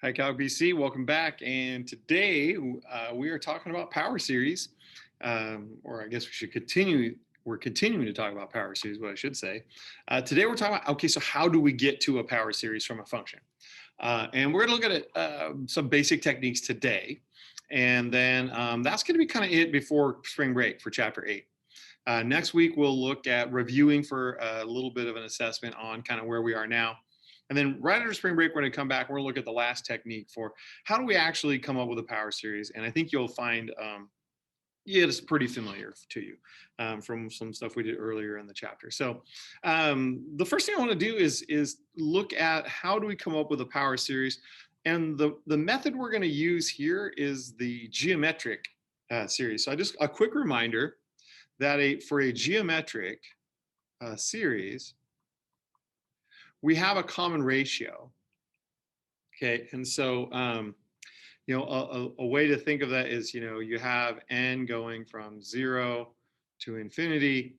Hi, Calc BC. Welcome back. And today we are talking about power series, or I guess we should continue. We're continuing to talk about power series, what I should say. Today we're talking about, okay, so how do we get to a power series from a function? And we're going to look at some basic techniques today. And then that's going to be kind of it before spring break for chapter 8. Next week, we'll look at reviewing for a little bit of an assessment on kind of where we are now. And then right after spring break, we're going to come back. We're going to look at the last technique for how do we actually come up with a power series. And I think you'll find it's pretty familiar to you from some stuff we did earlier in the chapter. So the first thing I want to do is look at how do we come up with a power series. And the method we're going to use here is the geometric series. So just a quick reminder that for a geometric series, we have a common ratio, okay? And so, a way to think of that is, you have n going from 0 to infinity.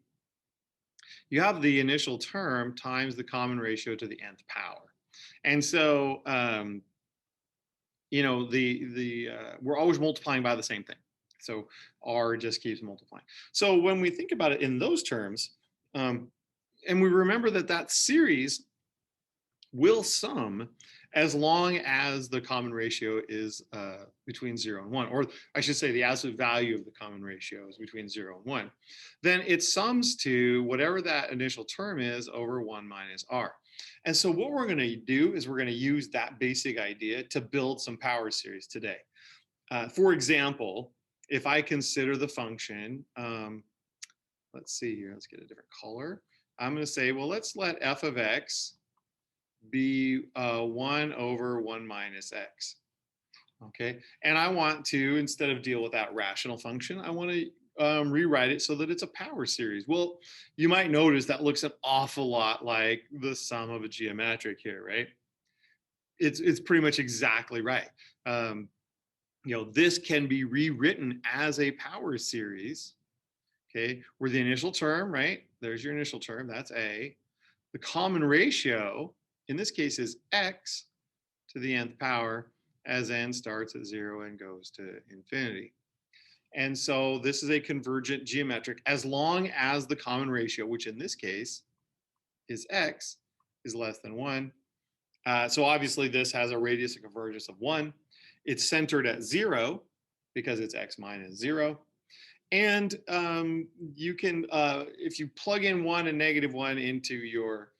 You have the initial term times the common ratio to the nth power. And so, we're always multiplying by the same thing. So r just keeps multiplying. So when we think about it in those terms, and we remember that series will sum as long as the common ratio is between 0 and 1, or I should say the absolute value of the common ratio is between 0 and 1, then it sums to whatever that initial term is over 1 minus r. And so what we're going to do is we're going to use that basic idea to build some power series today. For example, if I consider the function, let's see here, let's get a different color. I'm going to say, well, let's let f of x be 1 over 1 minus x. Okay, and I want to, instead of deal with that rational function, I want to rewrite it so that it's a power series. Well, you might notice that looks an awful lot like the sum of a geometric here, right? It's pretty much exactly right. This can be rewritten as a power series, okay, where the initial term, right? There's your initial term, that's a. The common ratio, in this case, is x to the nth power as n starts at 0 and goes to infinity. And so this is a convergent geometric as long as the common ratio, which in this case is x, is less than 1. So obviously this has a radius of convergence of 1. It's centered at 0 because it's x minus 0. And you can, if you plug in 1 and negative 1 into your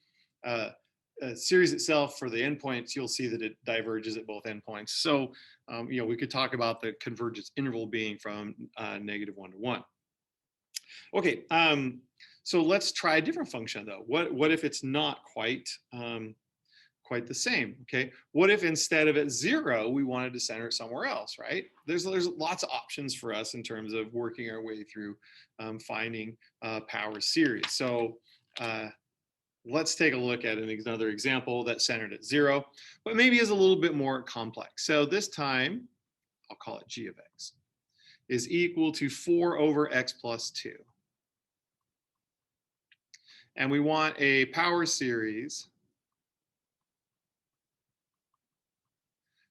series itself for the endpoints, you'll see that it diverges at both endpoints. So, we could talk about the convergence interval being from negative 1 to 1. Okay, so let's try a different function though. What if it's not quite the same? Okay, what if instead of at 0 we wanted to center it somewhere else, right? There's lots of options for us in terms of working our way through finding power series. So let's take a look at another example that's centered at 0, but maybe is a little bit more complex. So this time, I'll call it g of x, is equal to 4 over x plus 2. And we want a power series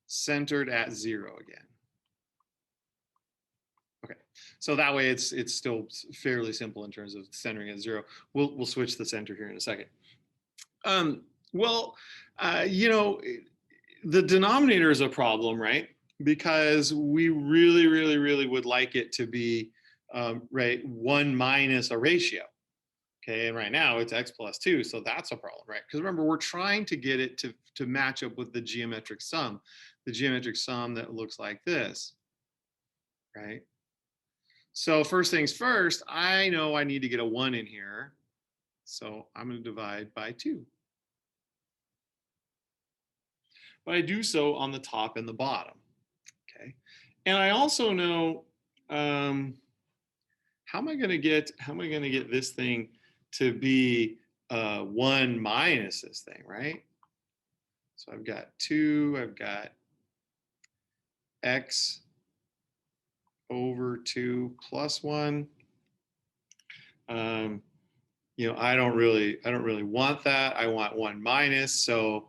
centered at 0 again. Okay, so that way it's still fairly simple in terms of centering at 0. We'll switch the center here in a second. The denominator is a problem, right? Because we really would like it to be right 1 minus a ratio. Okay, and right now it's x plus 2, so that's a problem, right? Because remember, we're trying to get it to match up with the geometric sum that looks like this, right? So first things first, I know I need to get a 1 in here, so I'm going to divide by 2. But I do so on the top and the bottom, okay? And I also know how am I going to get this thing to be 1 minus this thing, right? So I've got 2, I've got x over 2 plus 1. I don't really want that. I want 1 minus, so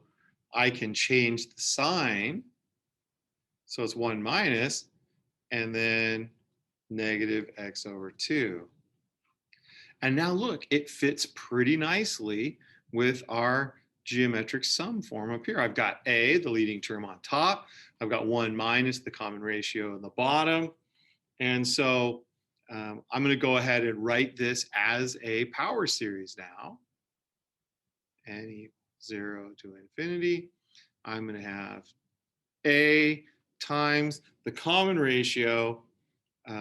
I can change the sign So it's 1 minus, and then negative x over 2. And now look, it fits pretty nicely with our geometric sum form up here. I've got a, the leading term on top. I've got 1 minus the common ratio in the bottom. And so I'm going to go ahead and write this as a power series now. N equals 0 to infinity. I'm going to have a times the common ratio,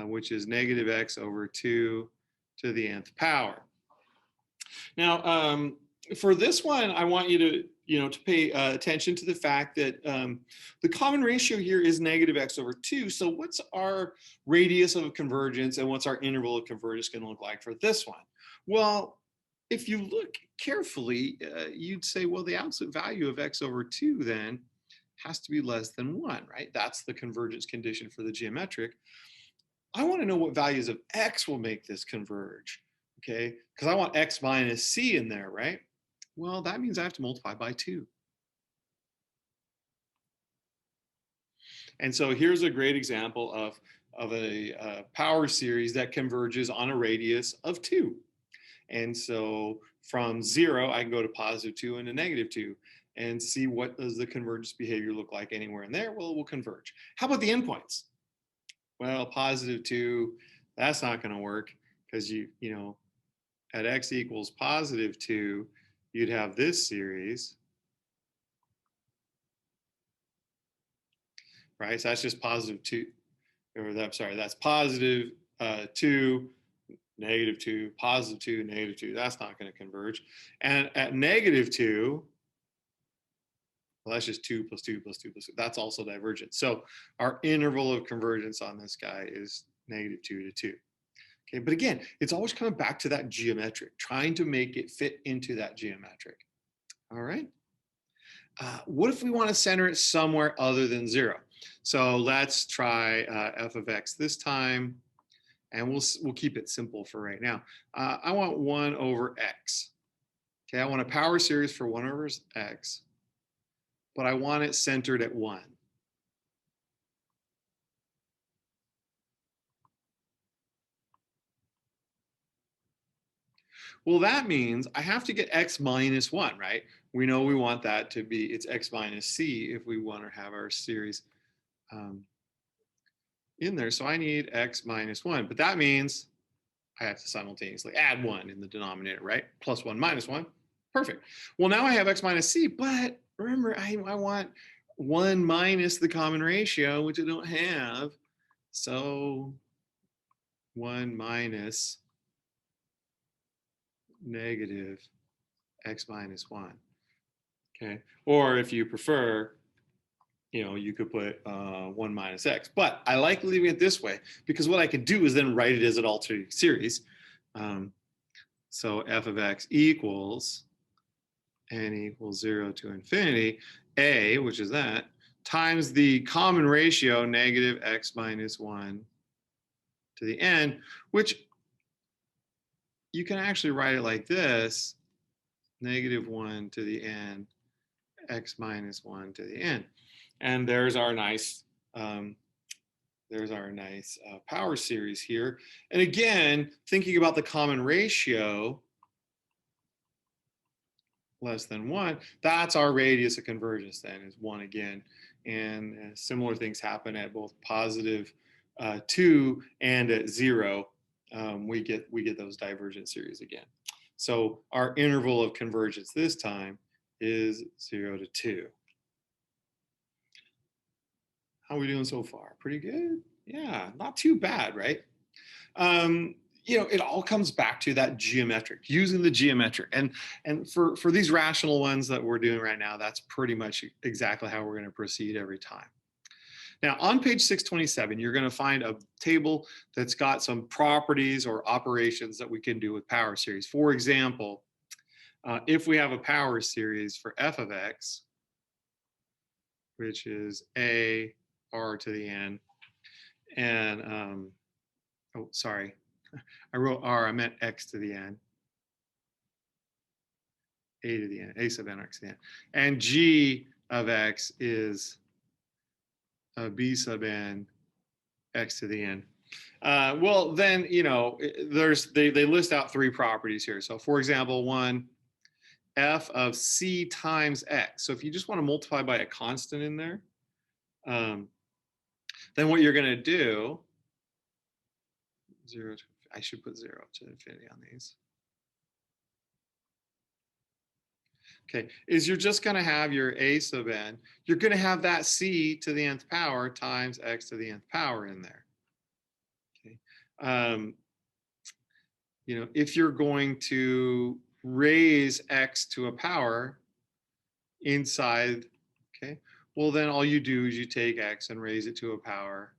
which is negative x over 2 to the nth power. Now, for this one, I want you to pay attention to the fact that the common ratio here is negative x over 2. So what's our radius of convergence and what's our interval of convergence going to look like for this one? Well, if you look carefully, you'd say, well, the absolute value of x over 2 then has to be less than 1, right? That's the convergence condition for the geometric. I want to know what values of x will make this converge, okay? Because I want x minus c in there, right? Well, that means I have to multiply by 2. And so here's a great example of a power series that converges on a radius of 2. And so from 0, I can go to positive 2 and to negative 2 and see what does the convergence behavior look like anywhere in there. Well, it will converge. How about the endpoints? Well, positive 2, that's not going to work because you know, at x equals positive 2, you'd have this series, right? So that's just positive 2, or that's positive 2, negative 2, positive 2, negative 2. That's not going to converge. And at negative 2, well, that's just 2 plus 2 plus 2 plus 2. That's also divergent. So our interval of convergence on this guy is negative 2 to 2. Okay, but again, it's always coming back to that geometric, trying to make it fit into that geometric. All right. What if we want to center it somewhere other than 0? So let's try f of x this time, and we'll keep it simple for right now. I want 1 over x. Okay, I want a power series for 1 over x, but I want it centered at 1. Well, that means I have to get x minus 1, right? We know we want that to be, it's x minus c if we want to have our series in there. So I need x minus 1, but that means I have to simultaneously add 1 in the denominator, right? Plus 1 minus 1. Perfect. Well, now I have x minus c, but remember, I want 1 minus the common ratio, which I don't have. So 1 minus negative x minus 1. Okay. Or if you prefer, you could put 1 minus x. But I like leaving it this way because what I can do is then write it as an alternating series. So f of x equals n equals 0 to infinity, a, which is that, times the common ratio, negative x minus 1 to the n, which you can actually write it like this, negative 1 to the n, x minus 1 to the n. And there's our nice power series here. And again, thinking about the common ratio, less than 1, that's our radius of convergence then, is 1 again. And similar things happen at both positive 2 and at 0. We get those divergent series again. So our interval of convergence this time is 0 to 2. How are we doing so far? Pretty good? Yeah, not too bad, right? It all comes back to that geometric, using the geometric. And for these rational ones that we're doing right now, that's pretty much exactly how we're going to proceed every time. Now, on page 627, you're going to find a table that's got some properties or operations that we can do with power series. For example, if we have a power series for f of x, which is a r to the n, and oh, sorry, I wrote r, I meant x to the n, a to the n, a sub n, x to the n, and g of x is b sub n x to the n. Well, then, you know, they list out three properties here. So for example, one, f of c times x. So if you just want to multiply by a constant in there, then what you're going to do, I should put 0 to infinity on these. Okay, is you're just going to have your a sub n. You're going to have that c to the nth power times x to the nth power in there. Okay, you know, if you're going to raise x to a power inside, okay, well then all you do is you take x and raise it to a power.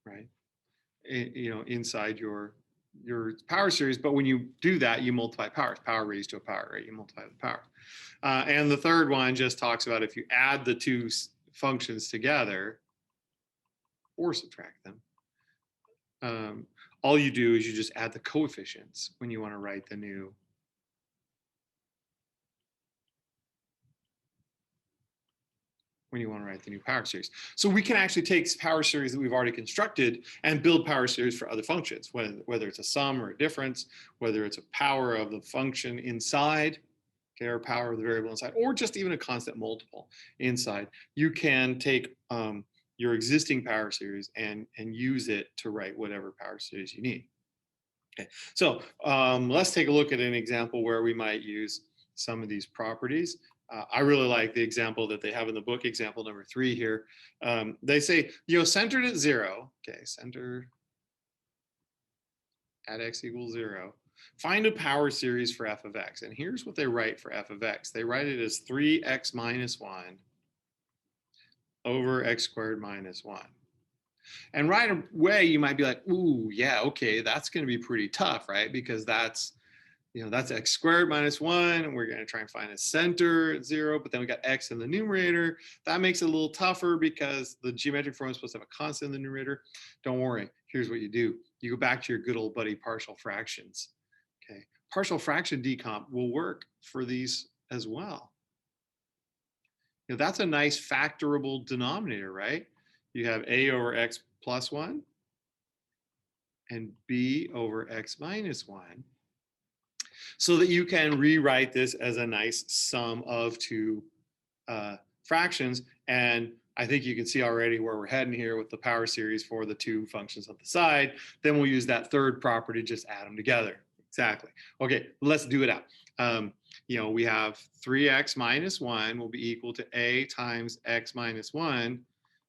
Right, you know, inside your power series. But when you do that, you multiply powers, power raised to a power, right? You multiply the power. And the third one just talks about if you add the two functions together or subtract them, all you do is you just add the coefficients when you want to write the new power series. So we can actually take power series that we've already constructed and build power series for other functions, whether it's a sum or a difference, whether it's a power of the function inside, okay, or power of the variable inside, or just even a constant multiple inside. You can take your existing power series and use it to write whatever power series you need. Okay, so let's take a look at an example where we might use some of these properties. I really like the example that they have in the book, example number 3 here. They say, you know, centered at 0, okay, center at x equals 0, find a power series for f of x. And here's what they write for f of x. They write it as 3x minus 1 over x squared minus 1. And right away, you might be like, ooh, yeah, okay, that's going to be pretty tough, right? Because that's, you know, that's x squared minus 1, and we're going to try and find a center at 0, but then we got x in the numerator. That makes it a little tougher because the geometric form is supposed to have a constant in the numerator. Don't worry, here's what you do. You go back to your good old buddy partial fractions. Okay, partial fraction decomp will work for these as well. You know, that's a nice factorable denominator, right? You have a over x plus 1 and b over x minus 1, so that you can rewrite this as a nice sum of two fractions. And I think you can see already where we're heading here with the power series for the two functions on the side. Then we'll use that third property, just add them together. Exactly. Okay, let's do it out. You know, we have 3x minus 1 will be equal to a times x minus 1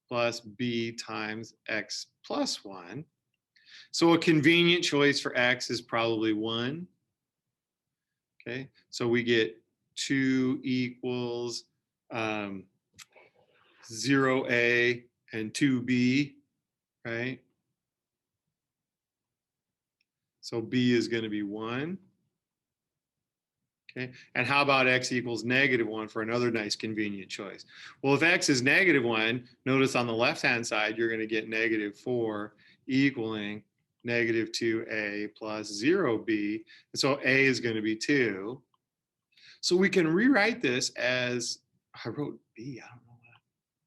plus b times x plus 1. So a convenient choice for x is probably 1. Okay, so we get 2 equals 0a and 2b, right? So b is going to be 1. Okay, and how about x equals -1 for another nice convenient choice? Well, if x is -1, notice on the left-hand side, you're going to get -4 equaling -2a plus 0b. And so a is going to be 2. So we can rewrite this as, I wrote b, I don't know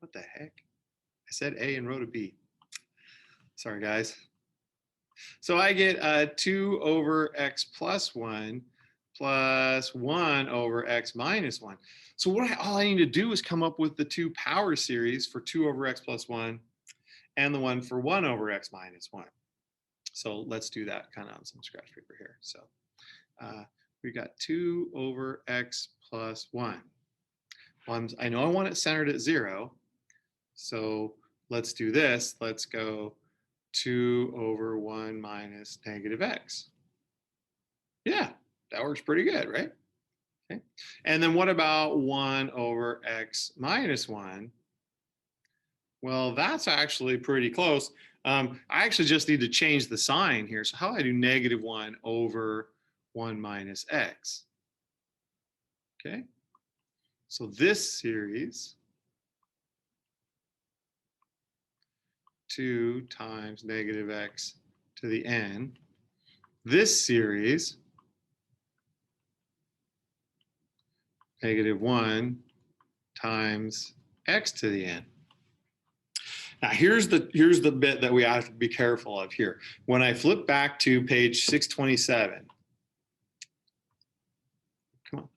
what the heck. I said a and wrote a b. Sorry, guys. So I get 2 over x plus 1 plus 1 over x minus 1. So all I need to do is come up with the two power series for 2 over x plus 1 and the one for 1 over x minus 1. So let's do that kind of on some scratch paper here. So we got 2 over x plus 1. Well, I know I want it centered at 0. So let's do this. Let's go 2 over 1 minus -x. Yeah, that works pretty good, right? Okay. And then what about 1 over x minus 1? Well, that's actually pretty close. I actually just need to change the sign here. So how do I do -1 over 1 minus x? Okay. So this series, 2 times -x to the n. This series, -1 times x to the n. Now here's the bit that we have to be careful of here. When I flip back to page 627, come on,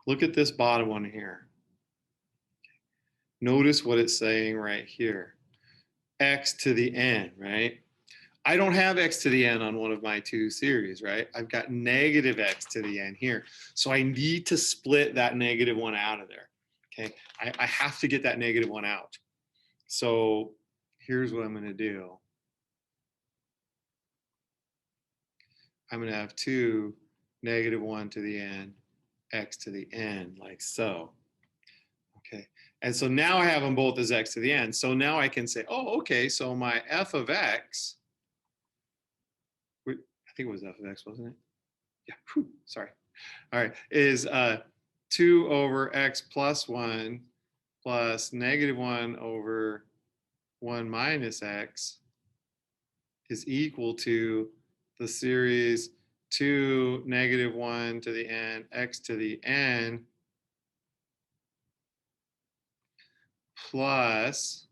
look at this bottom one here. Notice what it's saying right here. X to the n, right? I don't have x to the n on one of my two series, right? I've got negative x to the n here. So I need to split that -1 out of there, okay? I have to get that -1 out. So here's what I'm going to do. I'm going to have 2 -1 to the n, x to the n, like so. Okay, and so now I have them both as x to the n. So now I can say, oh, okay, so my f of x, I think it was f of x, wasn't it? Yeah, whew, sorry. All right, is 2 over x plus 1 plus -1 over 1 minus x is equal to the series 2 -1 to the n, x to the n, plus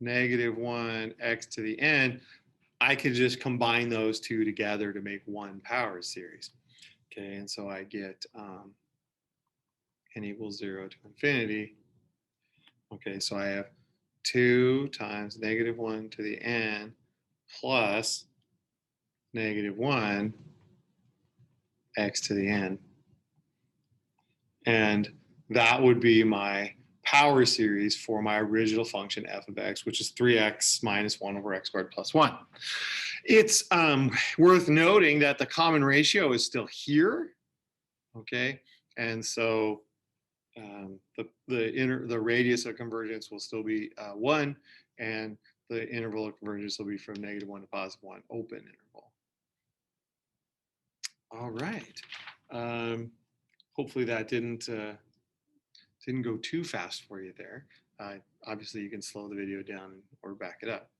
-1 x to the n. I could just combine those two together to make one power series. Okay, and so I get n equals 0 to infinity. Okay, so I have 2 times -1 to the n plus -1 x to the n. And that would be my power series for my original function f of x, which is 3x minus 1 over x squared plus 1. It's worth noting that the common ratio is still here, okay? And so the radius of convergence will still be 1, and the interval of convergence will be from -1 to +1, open interval. All right. Hopefully that didn't go too fast for you there. Obviously, you can slow the video down or back it up.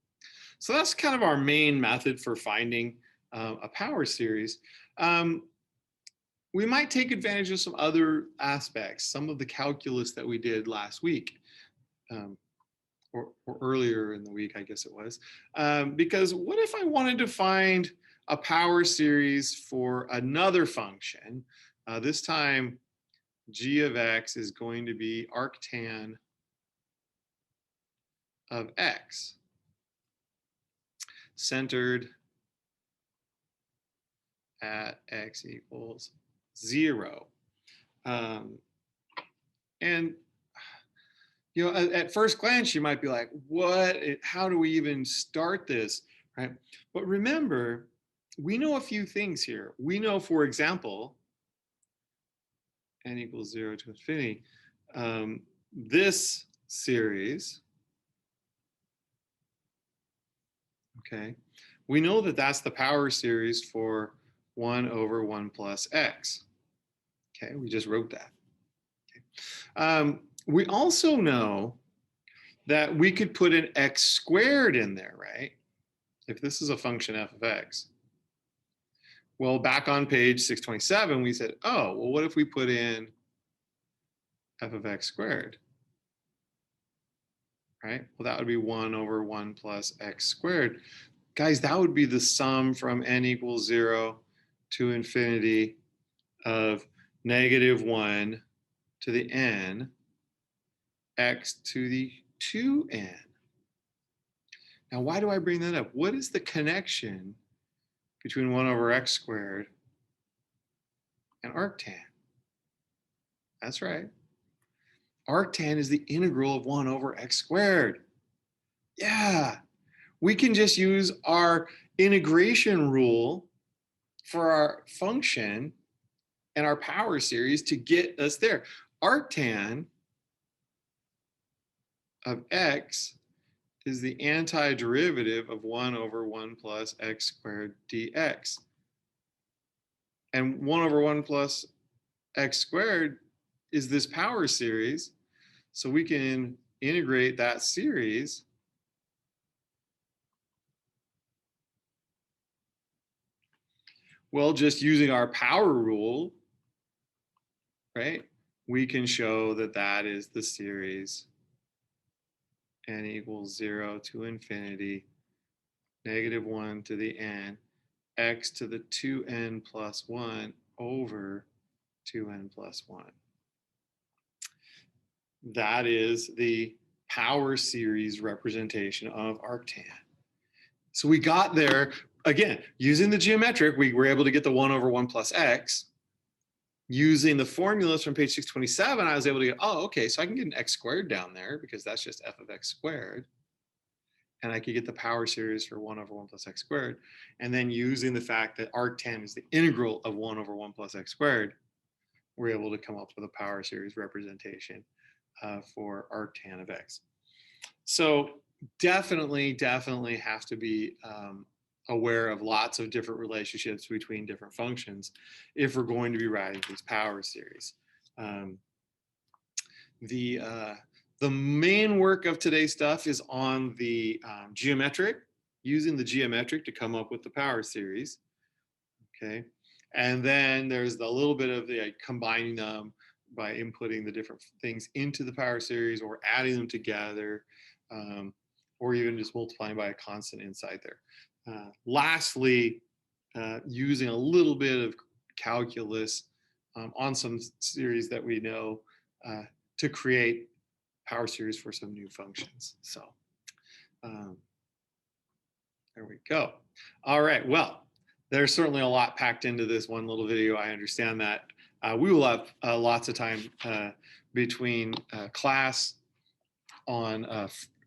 So that's kind of our main method for finding a power series. We might take advantage of some other aspects, some of the calculus that we did last week, or earlier in the week, I guess it was. Because what if I wanted to find a power series for another function? This time, g of x is going to be arctan of x, centered at x equals 0. And you know, at first glance, you might be like, what? How do we even start this, right? But remember, we know a few things here. We know, for example, n equals 0 to infinity. This series, okay, we know that that's the power series for 1 over 1 plus x. Okay, we just wrote that. Okay. We also know that we could put an x squared in there, right? If this is a function f of x. Well, back on page 627, we said, oh, well, what if we put in f of x squared? Right? Well, that would be 1 over 1 plus x squared. Guys, that would be the sum from n equals 0 to infinity of -1 to the n, x to the 2n. Now, why do I bring that up? What is the connection between 1 over x squared and arctan? That's right. Arctan is the integral of 1 over x squared. Yeah, we can just use our integration rule for our function and our power series to get us there. Arctan of x is the antiderivative of 1 over 1 plus x squared dx. And 1 over 1 plus x squared is this power series. So we can integrate that series well, just using our power rule, right? We can show that that is the series n equals 0 to infinity, -1 to the n, x to the 2n plus 1 over 2n plus 1. That is the power series representation of arctan. So we got there, again, using the geometric, we were able to get the 1 over 1 plus x. Using the formulas from page 627, I was able to get, oh, okay, so I can get an x squared down there because that's just f of x squared. And I could get the power series for 1 over 1 plus x squared. And then using the fact that arctan is the integral of 1 over 1 plus x squared, we're able to come up with a power series representation for arctan of x. So definitely have to be aware of lots of different relationships between different functions if we're going to be writing these power series. The main work of today's stuff is on the geometric, using the geometric to come up with the power series. Okay, and then there's a little bit of the combining them by inputting the different things into the power series or adding them together, or even just multiplying by a constant inside there. Lastly, using a little bit of calculus on some series that we know to create power series for some new functions. So there we go. All right, well, there's certainly a lot packed into this one little video. I understand that. We will have lots of time between class on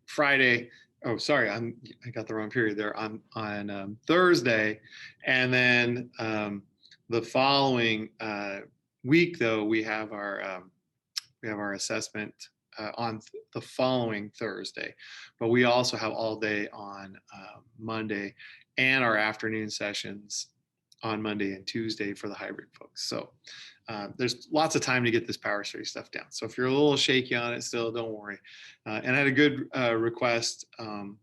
Friday. Oh, sorry, I got the wrong period there. On Thursday, and then the following week, though, we have our assessment on the following Thursday, but we also have all day on Monday and our afternoon sessions on Monday and Tuesday for the hybrid folks. So there's lots of time to get this power series stuff down. So if you're a little shaky on it still, don't worry. And I had a good request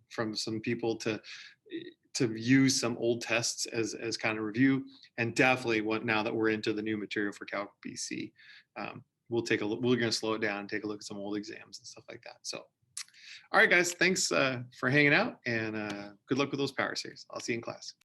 from some people to use some old tests as kind of review, and definitely now that we're into the new material for Calc BC, we're going to slow it down and take a look at some old exams and stuff like that. So, all right, guys, thanks for hanging out, and good luck with those power series. I'll see you in class.